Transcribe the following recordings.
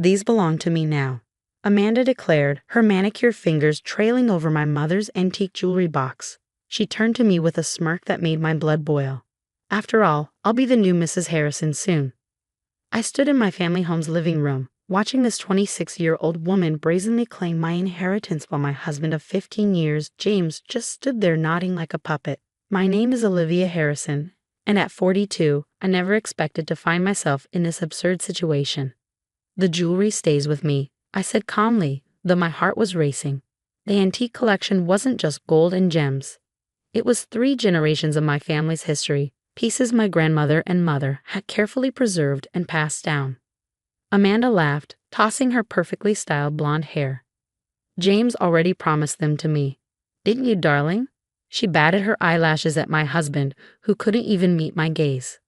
These belong to me now," Amanda declared, her manicured fingers trailing over my mother's antique jewelry box. She turned to me with a smirk that made my blood boil. "After all, I'll be the new Mrs. Harrison soon." I stood in my family home's living room, watching this 26-year-old woman brazenly claim my inheritance while my husband of 15 years, James, just stood there nodding like a puppet. My name is Olivia Harrison, and at 42, I never expected to find myself in this absurd situation. "The jewelry stays with me," I said calmly, though my heart was racing. The antique collection wasn't just gold and gems. It was 3 generations of my family's history, pieces my grandmother and mother had carefully preserved and passed down. Amanda laughed, tossing her perfectly styled blonde hair. "James already promised them to me. Didn't you, darling?" She batted her eyelashes at my husband, who couldn't even meet my gaze.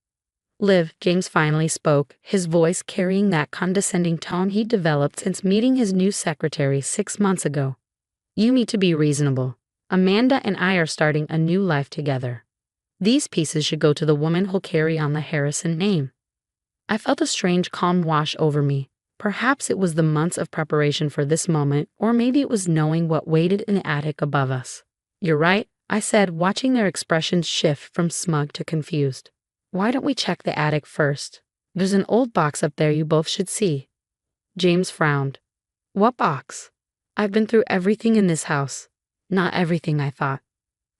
"Liv," James finally spoke, his voice carrying that condescending tone he'd developed since meeting his new secretary 6 months ago. "You need to be reasonable. Amanda and I are starting a new life together. These pieces should go to the woman who'll carry on the Harrison name." I felt a strange calm wash over me. Perhaps it was the months of preparation for this moment, or maybe it was knowing what waited in the attic above us. "You're right," I said, watching their expressions shift from smug to confused. "Why don't we check the attic first? There's an old box up there you both should see." James frowned. "What box?" "I've been through everything in this house." "Not everything," I thought.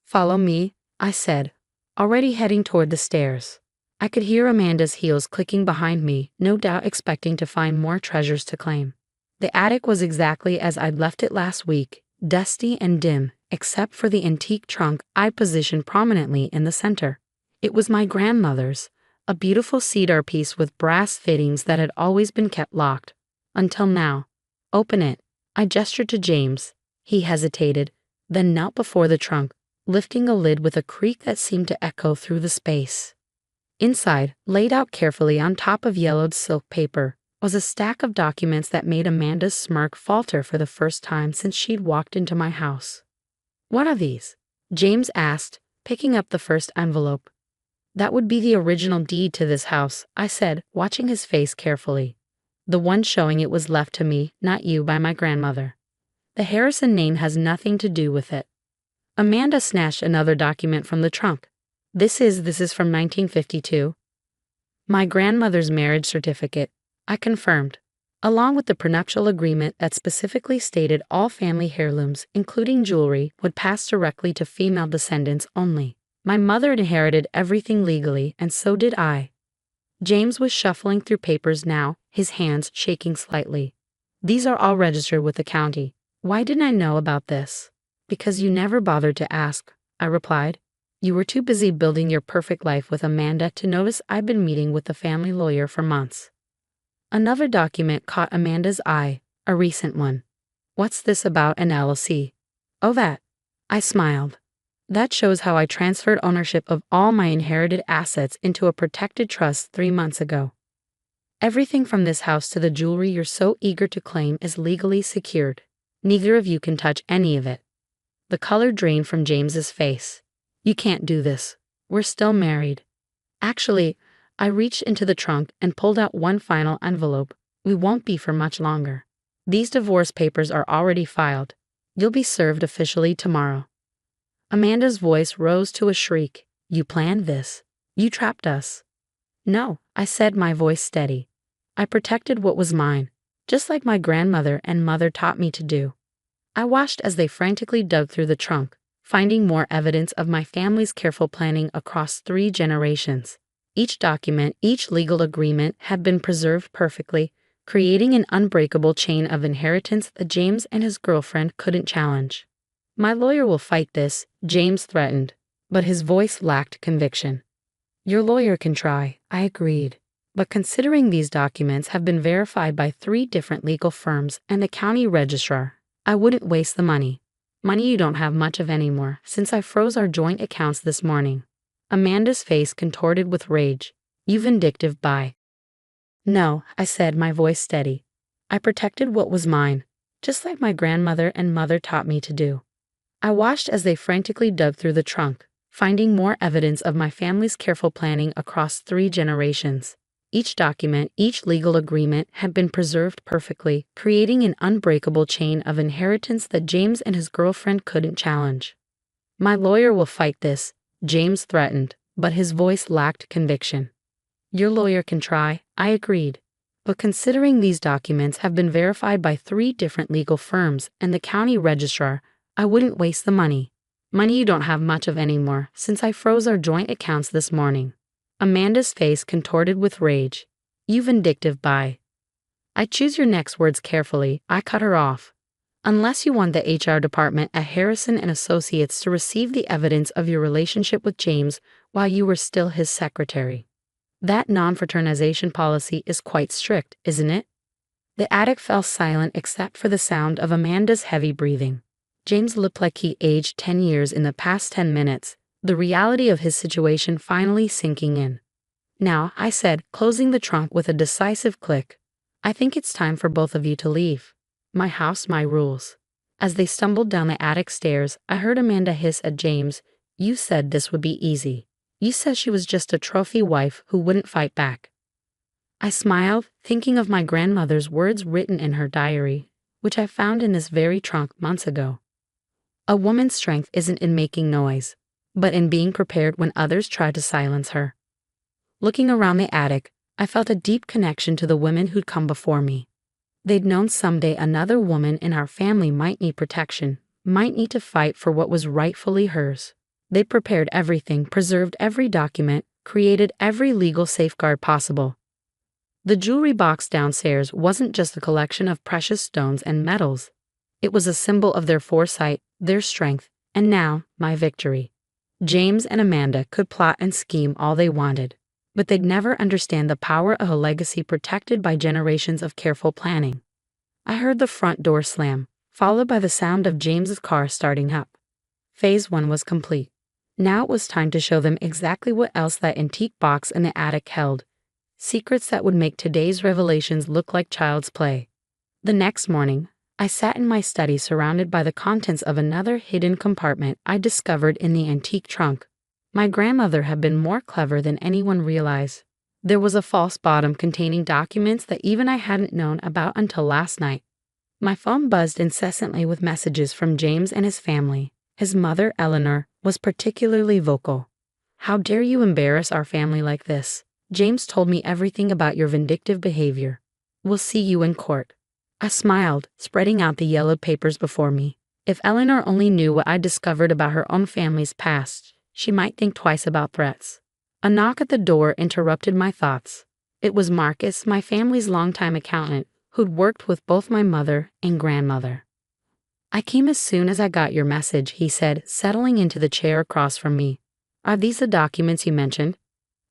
"Follow me," I said, already heading toward the stairs. I could hear Amanda's heels clicking behind me, no doubt expecting to find more treasures to claim. The attic was exactly as I'd left it last week, dusty and dim, except for the antique trunk I positioned prominently in the center. It was my grandmother's, a beautiful cedar piece with brass fittings that had always been kept locked. Until now. "Open it," I gestured to James. He hesitated, then knelt before the trunk, lifting a lid with a creak that seemed to echo through the space. Inside, laid out carefully on top of yellowed silk paper, was a stack of documents that made Amanda's smirk falter for the first time since she'd walked into my house. "What are these?" James asked, picking up the first envelope. "That would be the original deed to this house," I said, watching his face carefully. "The one showing it was left to me, not you, by my grandmother. The Harrison name has nothing to do with it." Amanda snatched another document from the trunk. This is from 1952. "My grandmother's marriage certificate," I confirmed, along with the prenuptial agreement that specifically stated all family heirlooms, including jewelry, would pass directly to female descendants only. My mother inherited everything legally, and so did I. James was shuffling through papers now, his hands shaking slightly. "These are all registered with the county. Why didn't I know about this?" "Because you never bothered to ask," I replied. "You were too busy building your perfect life with Amanda to notice I've been meeting with the family lawyer for months." Another document caught Amanda's eye, a recent one. "What's this about an LLC?" "Oh, that." I smiled. "That shows how I transferred ownership of all my inherited assets into a protected trust 3 months ago. Everything from this house to the jewelry you're so eager to claim is legally secured. Neither of you can touch any of it." The color drained from James's face. "You can't do this. We're still married." "Actually," I reached into the trunk and pulled out one final envelope. "We won't be for much longer. These divorce papers are already filed. You'll be served officially tomorrow." Amanda's voice rose to a shriek. "You planned this. You trapped us." "No," I said, my voice steady. "I protected what was mine, just like my grandmother and mother taught me to do." I watched as they frantically dug through the trunk, finding more evidence of my family's careful planning across 3 generations. Each document, each legal agreement had been preserved perfectly, creating an unbreakable chain of inheritance that James and his girlfriend couldn't challenge. "My lawyer will fight this," James threatened, but his voice lacked conviction. "Your lawyer can try," I agreed. "But considering these documents have been verified by 3 different legal firms and the county registrar, I wouldn't waste the money. Money you don't have much of anymore, since I froze our joint accounts this morning." Amanda's face contorted with rage. "You vindictive bye." "No," I said, my voice steady. "I protected what was mine, just like my grandmother and mother taught me to do." I watched as they frantically dug through the trunk, finding more evidence of my family's careful planning across 3 generations. Each document, each legal agreement had been preserved perfectly, creating an unbreakable chain of inheritance that James and his girlfriend couldn't challenge. "My lawyer will fight this," James threatened, but his voice lacked conviction. "Your lawyer can try," I agreed. "But considering these documents have been verified by 3 different legal firms and the county registrar, I wouldn't waste the money. Money you don't have much of anymore, since I froze our joint accounts this morning." Amanda's face contorted with rage. "You vindictive bye." "I choose your next words carefully," I cut her off. "Unless you want the HR department at Harrison and Associates to receive the evidence of your relationship with James while you were still his secretary. That non-fraternization policy is quite strict, isn't it?" The attic fell silent except for the sound of Amanda's heavy breathing. James looked like he aged 10 years in the past 10 minutes, the reality of his situation finally sinking in. "Now," I said, closing the trunk with a decisive click, "I think it's time for both of you to leave. My house, my rules." As they stumbled down the attic stairs, I heard Amanda hiss at James, "You said this would be easy. You said she was just a trophy wife who wouldn't fight back." I smiled, thinking of my grandmother's words written in her diary, which I found in this very trunk months ago. "A woman's strength isn't in making noise, but in being prepared when others try to silence her." Looking around the attic, I felt a deep connection to the women who'd come before me. They'd known someday another woman in our family might need protection, might need to fight for what was rightfully hers. They prepared everything, preserved every document, created every legal safeguard possible. The jewelry box downstairs wasn't just a collection of precious stones and metals. It was a symbol of their foresight, their strength, and now, my victory. James and Amanda could plot and scheme all they wanted, but they'd never understand the power of a legacy protected by generations of careful planning. I heard the front door slam, followed by the sound of James's car starting up. Phase 1 was complete. Now it was time to show them exactly what else that antique box in the attic held. Secrets that would make today's revelations look like child's play. The next morning, I sat in my study surrounded by the contents of another hidden compartment I discovered in the antique trunk. My grandmother had been more clever than anyone realized. There was a false bottom containing documents that even I hadn't known about until last night. My phone buzzed incessantly with messages from James and his family. His mother, Eleanor, was particularly vocal. "How dare you embarrass our family like this? James told me everything about your vindictive behavior. We'll see you in court." I smiled, spreading out the yellowed papers before me. If Eleanor only knew what I discovered about her own family's past, she might think twice about threats. A knock at the door interrupted my thoughts. It was Marcus, my family's longtime accountant, who'd worked with both my mother and grandmother. "I came as soon as I got your message," he said, settling into the chair across from me. "Are these the documents you mentioned?"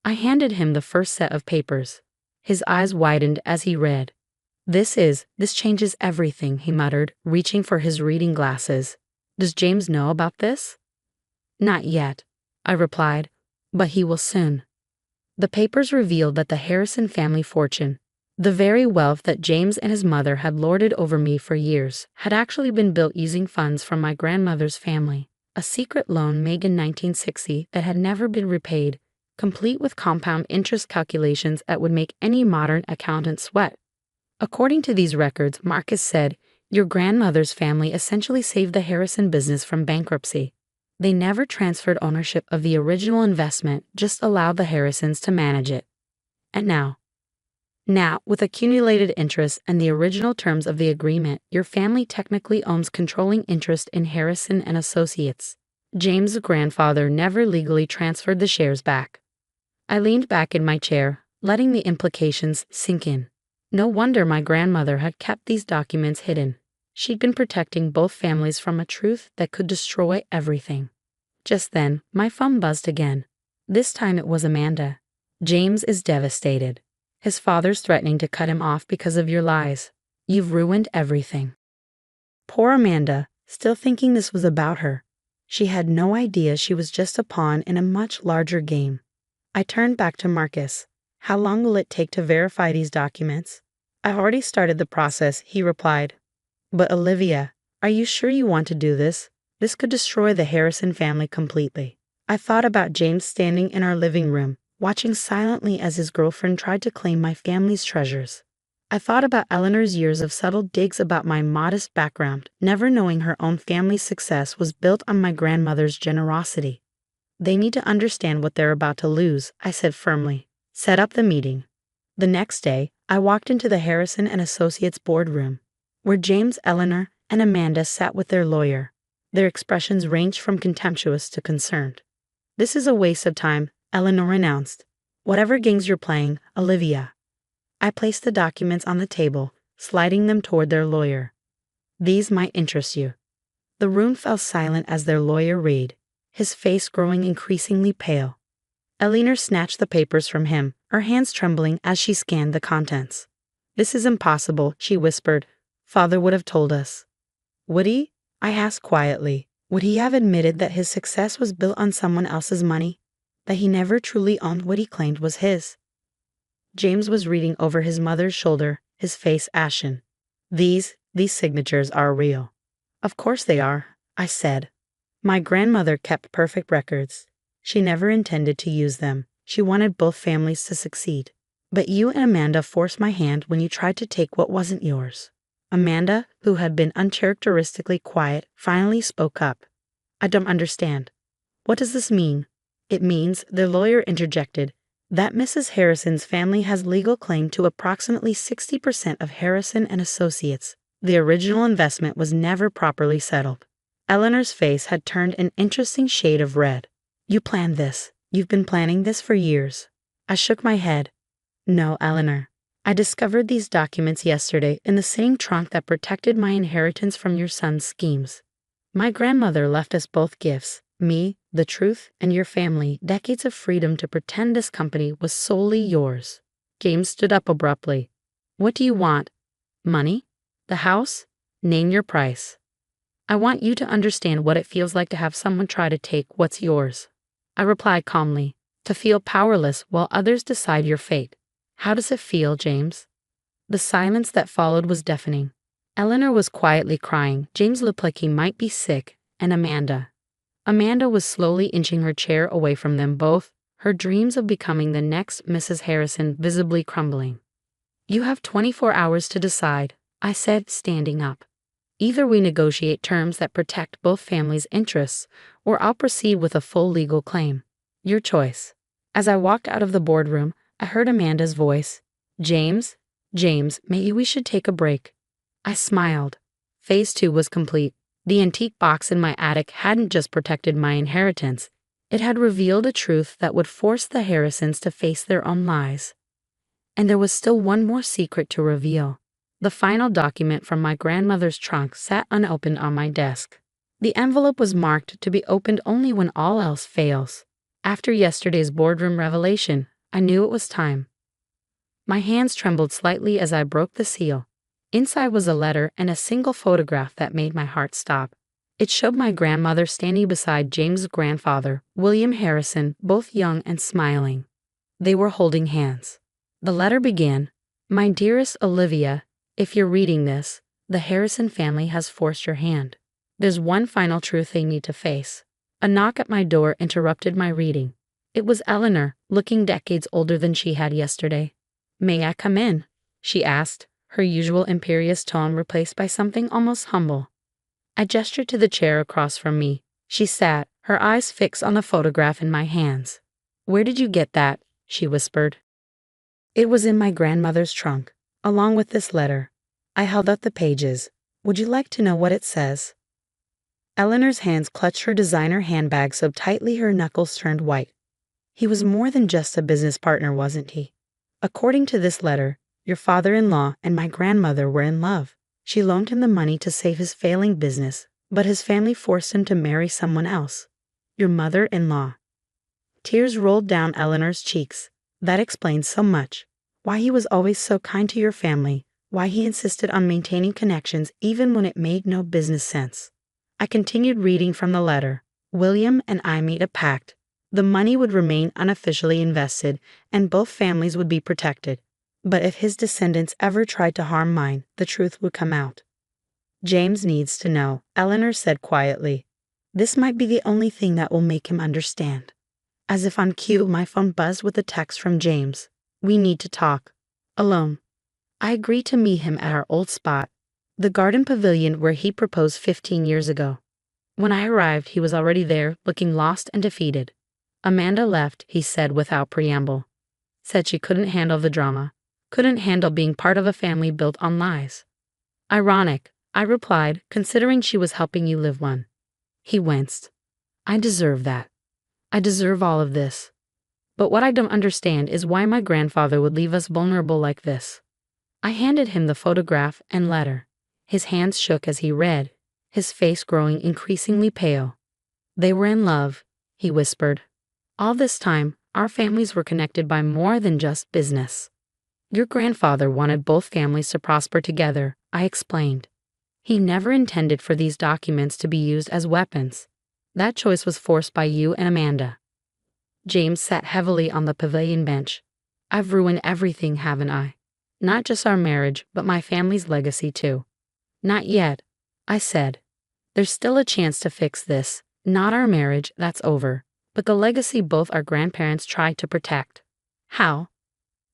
I handed him the first set of papers. His eyes widened as he read. This changes everything," he muttered, reaching for his reading glasses. "Does James know about this?" "Not yet," I replied, "but he will soon." The papers revealed that the Harrison family fortune, the very wealth that James and his mother had lorded over me for years, had actually been built using funds from my grandmother's family. A secret loan made in 1960 that had never been repaid, complete with compound interest calculations that would make any modern accountant sweat. According to these records, Marcus said, "Your grandmother's family essentially saved the Harrison business from bankruptcy. They never transferred ownership of the original investment, just allowed the Harrisons to manage it. And now, with accumulated interest and the original terms of the agreement, your family technically owns controlling interest in Harrison and Associates. James' grandfather never legally transferred the shares back." I leaned back in my chair, letting the implications sink in. No wonder my grandmother had kept these documents hidden. She'd been protecting both families from a truth that could destroy everything. Just then, my phone buzzed again. This time it was Amanda. "James is devastated. His father's threatening to cut him off because of your lies. You've ruined everything." Poor Amanda, still thinking this was about her. She had no idea she was just a pawn in a much larger game. I turned back to Marcus. "How long will it take to verify these documents?" "I've already started the process," he replied. "But Olivia, are you sure you want to do this? This could destroy the Harrison family completely." I thought about James standing in our living room, watching silently as his girlfriend tried to claim my family's treasures. I thought about Eleanor's years of subtle digs about my modest background, never knowing her own family's success was built on my grandmother's generosity. They need to understand what they're about to lose, I said firmly. Set up the meeting. The next day, I walked into the Harrison and Associates boardroom, where James, Eleanor, and Amanda sat with their lawyer. Their expressions ranged from contemptuous to concerned. "This is a waste of time," Eleanor announced. "Whatever games you're playing, Olivia." I placed the documents on the table, sliding them toward their lawyer. "These might interest you." The room fell silent as their lawyer read, his face growing increasingly pale. Eleanor snatched the papers from him, her hands trembling as she scanned the contents. "This is impossible," she whispered. "Father would have told us." "Would he?" I asked quietly. Would he have admitted that his success was built on someone else's money? That he never truly owned what he claimed was his? James was reading over his mother's shoulder, his face ashen. These signatures are real." "Of course they are," I said. "My grandmother kept perfect records. She never intended to use them. She wanted both families to succeed. But you and Amanda forced my hand when you tried to take what wasn't yours." Amanda, who had been uncharacteristically quiet, finally spoke up. "I don't understand. What does this mean?" "It means," their lawyer interjected, "that Mrs. Harrison's family has legal claim to approximately 60% of Harrison and Associates. The original investment was never properly settled." Eleanor's face had turned an interesting shade of red. "You planned this. You've been planning this for years." I shook my head. "No, Eleanor. I discovered these documents yesterday in the same trunk that protected my inheritance from your son's schemes. My grandmother left us both gifts, me, the truth, and your family, decades of freedom to pretend this company was solely yours." James stood up abruptly. "What do you want? Money? The house? Name your price." "I want you to understand what it feels like to have someone try to take what's yours." I replied calmly. "To feel powerless while others decide your fate. How does it feel, James?" The silence that followed was deafening. Eleanor was quietly crying. James looked like he might be sick, and Amanda was slowly inching her chair away from them both, her dreams of becoming the next Mrs. Harrison visibly crumbling. "You have 24 hours to decide," I said, standing up. "Either we negotiate terms that protect both families' interests, or I'll proceed with a full legal claim. Your choice." As I walked out of the boardroom, I heard Amanda's voice. James, maybe we should take a break." I smiled. Phase 2 was complete. The antique box in my attic hadn't just protected my inheritance. It had revealed a truth that would force the Harrisons to face their own lies. And there was still one more secret to reveal. The final document from my grandmother's trunk sat unopened on my desk. The envelope was marked to be opened only when all else fails. After yesterday's boardroom revelation, I knew it was time. My hands trembled slightly as I broke the seal. Inside was a letter and a single photograph that made my heart stop. It showed my grandmother standing beside James' grandfather, William Harrison, both young and smiling. They were holding hands. The letter began, "My dearest Olivia, if you're reading this, the Harrison family has forced your hand. There's one final truth they need to face." A knock at my door interrupted my reading. It was Eleanor, looking decades older than she had yesterday. "May I come in?" she asked, her usual imperious tone replaced by something almost humble. I gestured to the chair across from me. She sat, her eyes fixed on the photograph in my hands. "Where did you get that?" she whispered. "It was in my grandmother's trunk, along with this letter." I held up the pages. "Would you like to know what it says?" Eleanor's hands clutched her designer handbag so tightly her knuckles turned white. He was more than just a business partner, wasn't he? According to this letter, your father-in-law and my grandmother were in love. She loaned him the money to save his failing business, but his family forced him to marry someone else. Your mother-in-law. Tears rolled down Eleanor's cheeks. That explains so much. Why he was always so kind to your family, why he insisted on maintaining connections even when it made no business sense. I continued reading from the letter. William and I made a pact. The money would remain unofficially invested, and both families would be protected. But if his descendants ever tried to harm mine, the truth would come out. "James needs to know," Eleanor said quietly. "This might be the only thing that will make him understand." As if on cue, my phone buzzed with a text from James. We need to talk. Alone. I agreed to meet him at our old spot, the garden pavilion where he proposed 15 years ago. When I arrived, he was already there, looking lost and defeated. Amanda left, he said without preamble. Said she couldn't handle the drama, couldn't handle being part of a family built on lies. Ironic, I replied, considering she was helping you live one. He winced. I deserve that. I deserve all of this. But what I don't understand is why my grandfather would leave us vulnerable like this. I handed him the photograph and letter. His hands shook as he read, his face growing increasingly pale. They were in love, he whispered. All this time, our families were connected by more than just business. Your grandfather wanted both families to prosper together, I explained. He never intended for these documents to be used as weapons. That choice was forced by you and Amanda. James sat heavily on the pavilion bench. I've ruined everything, haven't I? Not just our marriage, but my family's legacy too. Not yet, I said. There's still a chance to fix this. Not our marriage, that's over, but the legacy both our grandparents tried to protect. How?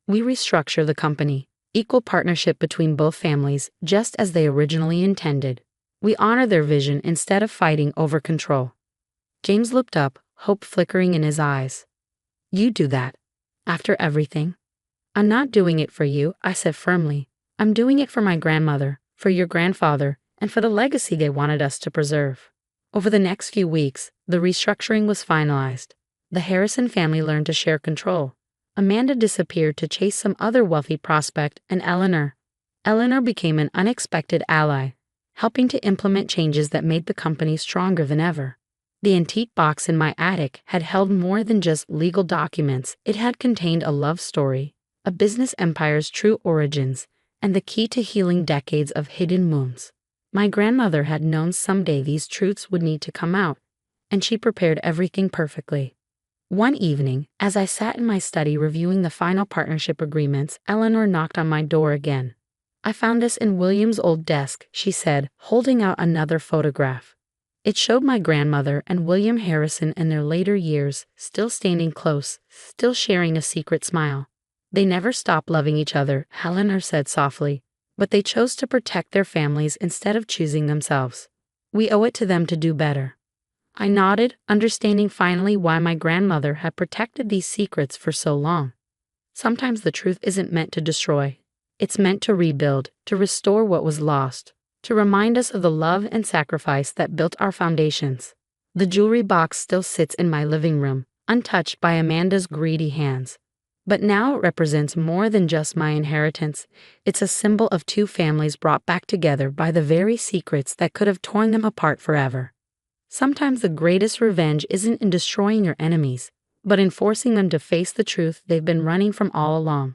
We restructure the company, equal partnership between both families, just as they originally intended. We honor their vision instead of fighting over control. James looked up, hope flickering in his eyes. You do that? After everything? I'm not doing it for you, I said firmly. I'm doing it for my grandmother, for your grandfather, and for the legacy they wanted us to preserve. Over the next few weeks, the restructuring was finalized. The Harrison family learned to share control. Amanda disappeared to chase some other wealthy prospect, and Eleanor became an unexpected ally, helping to implement changes that made the company stronger than ever. The antique box in my attic had held more than just legal documents. It had contained a love story, a business empire's true origins, and the key to healing decades of hidden wounds. My grandmother had known someday these truths would need to come out, and she prepared everything perfectly. One evening, as I sat in my study reviewing the final partnership agreements, Eleanor knocked on my door again. I found this in William's old desk, she said, holding out another photograph. It showed my grandmother and William Harrison in their later years, still standing close, still sharing a secret smile. They never stopped loving each other, Eleanor said softly, but they chose to protect their families instead of choosing themselves. We owe it to them to do better. I nodded, understanding finally why my grandmother had protected these secrets for so long. Sometimes the truth isn't meant to destroy. It's meant to rebuild, to restore what was lost, to remind us of the love and sacrifice that built our foundations. The jewelry box still sits in my living room, untouched by Amanda's greedy hands. But now it represents more than just my inheritance. It's a symbol of two families brought back together by the very secrets that could have torn them apart forever. Sometimes the greatest revenge isn't in destroying your enemies, but in forcing them to face the truth they've been running from all along.